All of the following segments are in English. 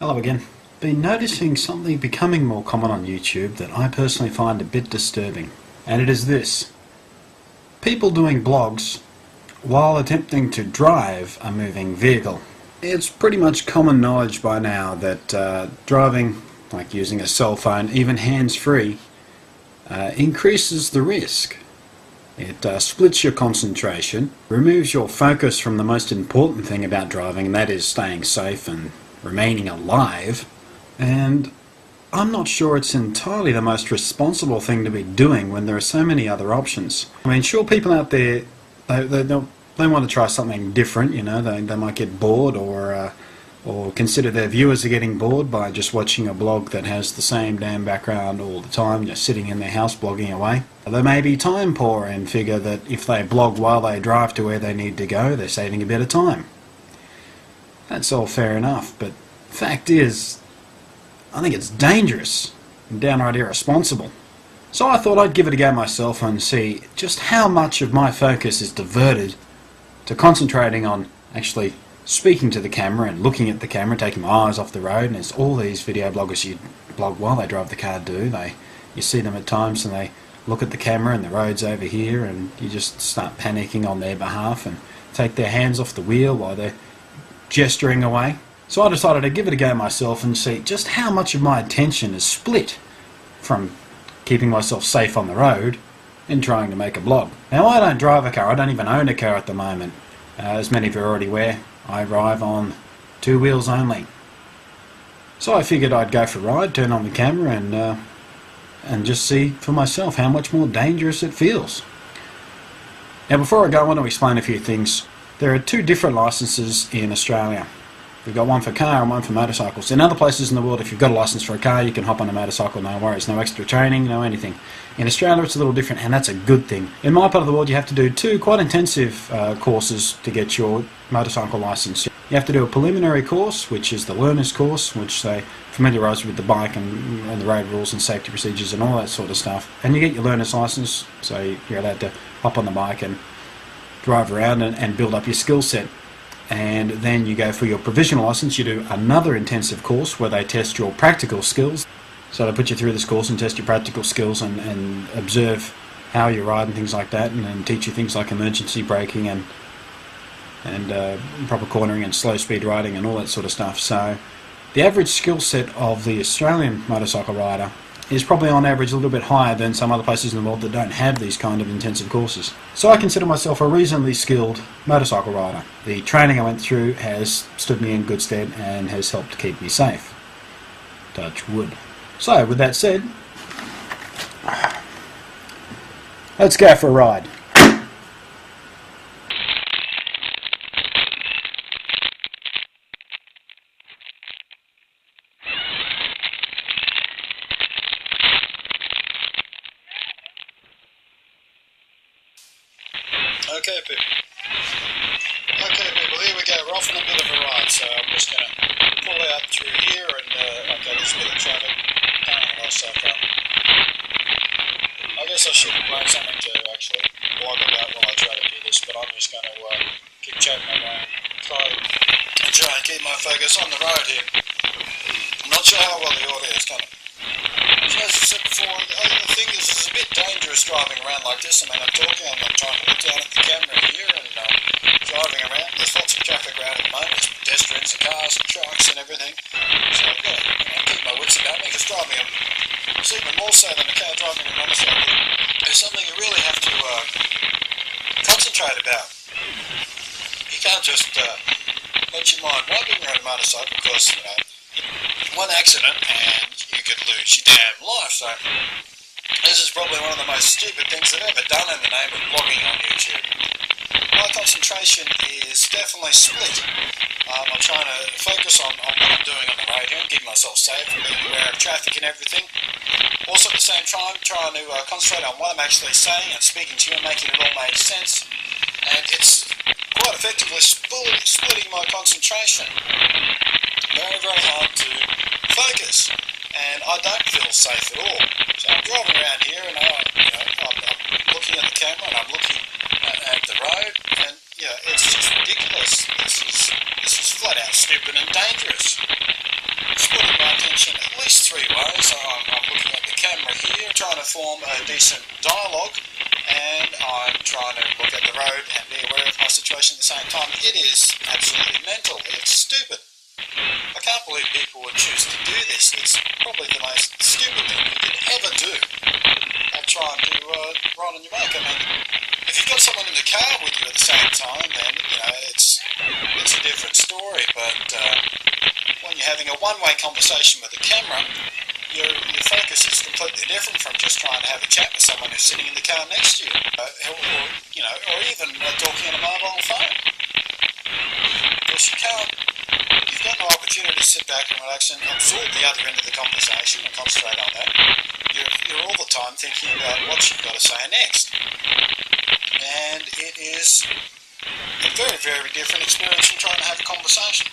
Hello again. Been noticing something becoming more common on YouTube that I personally find a bit disturbing. And it is this. People doing blogs while attempting to drive a moving vehicle. It's pretty much common knowledge by now that driving, like using a cell phone, even hands-free, increases the risk. It splits your concentration, removes your focus from the most important thing about driving, and that is staying safe and remaining alive. And I'm not sure it's entirely the most responsible thing to be doing when there are so many other options. I mean, sure, people out there, they want to try something different, you know, they might get bored or consider their viewers are getting bored by just watching a blog that has the same damn background all the time, just sitting in their house blogging away. They may be time poor and figure that if they blog while they drive to where they need to go, they're saving a bit of time. That's all fair enough, but the fact is, I think it's dangerous and downright irresponsible. So I thought I'd give it a go myself and see just how much of my focus is diverted to concentrating on actually speaking to the camera and looking at the camera, taking my eyes off the road. And as all these video bloggers you blog while they drive the car do, you see them at times and they look at the camera and the road's over here, and you just start panicking on their behalf and take their hands off the wheel while they're gesturing away. So I decided to give it a go myself and see just how much of my attention is split from keeping myself safe on the road and trying to make a blog. Now, I don't drive a car, I don't even own a car at the moment. As many of you are already aware, I drive on two wheels only. So I figured I'd go for a ride, turn on the camera and just see for myself how much more dangerous it feels. Now, before I go, I want to explain a few things. There are two different licenses in Australia. We've got one for car and one for motorcycles. In other places in the world, if you've got a license for a car, you can hop on a motorcycle, no worries, no extra training, no anything. In Australia, it's a little different, and that's a good thing. In my part of the world, you have to do two quite intensive courses to get your motorcycle license. You have to do a preliminary course, which is the learner's course, which they familiarise you with the bike and the road rules and safety procedures and all that sort of stuff. And you get your learner's license, so you're allowed to hop on the bike and drive around and build up your skill set. And then you go for your provisional license. You do another intensive course where they test your practical skills. So they put you through this course and test your practical skills and observe how you ride and things like that, and teach you things like emergency braking and proper cornering and slow speed riding and all that sort of stuff. So the average skill set of the Australian motorcycle rider is probably on average a little bit higher than some other places in the world that don't have these kind of intensive courses. So I consider myself a reasonably skilled motorcycle rider. The training I went through has stood me in good stead and has helped keep me safe. Touch wood. So with that said, let's go for a ride. Okay people, here we go. We're off on a bit of a ride, so I'm just going to pull out through here and okay, there's a bit of traffic. I guess I should find something to actually blog about while I try to do this, but I'm just going to keep chatting away and try and keep my focus on the road here. I'm not sure how well the audio is coming. As I said before, the thing is, it's a bit dangerous driving around like this. I mean, I'm talking, I'm trying to look down at the camera here and driving around. There's lots of traffic around at the moment. There's pedestrians and cars and trucks and everything. So, yeah, I keep my wits about me, because driving it's even more so than a car driving a motorcycle. There's something you really have to concentrate about. You can't just let your mind wander when you're on a motorcycle, because, you know, one accident and you could lose your damn life. So this is probably one of the most stupid things I've ever done in the name of blogging on YouTube. My concentration is definitely split. I'm trying to focus on what I'm doing on the road here and keep myself safe and being aware of traffic and everything. Also at the same time trying to concentrate on what I'm actually saying and speaking to you and making it all make sense. And it's quite effectively splitting my concentration. Very, very hard to focus, and I don't feel safe at all. So I'm driving around here, and I'm looking at the camera, and I'm looking at the road, and it's just ridiculous. This is flat out stupid and dangerous. three ways. I'm looking at the camera here, trying to form a decent dialogue, and I'm trying to look at the road and be aware of my situation at the same time. It is absolutely mental. It's stupid. I can't believe people would choose to do this. It's probably the most stupid thing you could ever do. And try and do right on your bike. I mean, if you've got someone in the car with you at the same time, then, you know, it's a different story. But when you're having a one-way conversation with the camera, your focus is completely different from just trying to have a chat with someone who's sitting in the car next to you, or even talking on a mobile phone. Because you've got no opportunity to sit back and relax and absorb the other end of the conversation and concentrate on that. You're all the time thinking about what you've got to say next. And it is a very, very different experience from trying to have a conversation.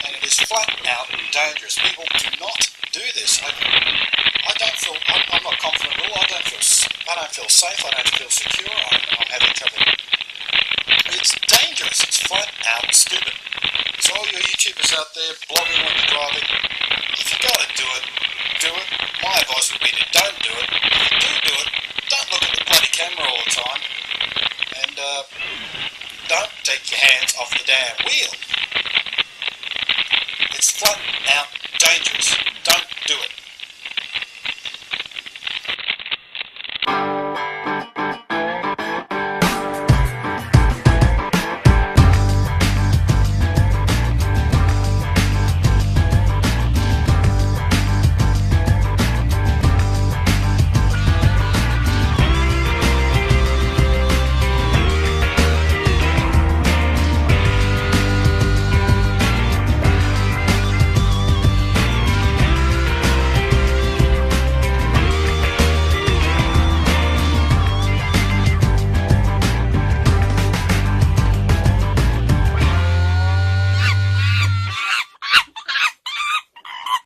And it is flat out dangerous. People do not do this. I'm not confident at all. I don't feel safe. I don't feel secure. I'm having trouble. It's dangerous. It's flat out stupid. So all your YouTubers out there blogging when you're driving, if you got to do it, do it. My advice would be to don't do it. If you do it, don't look at the bloody camera all the time. And don't take your hands off the damn wheel. It's flat out dangerous.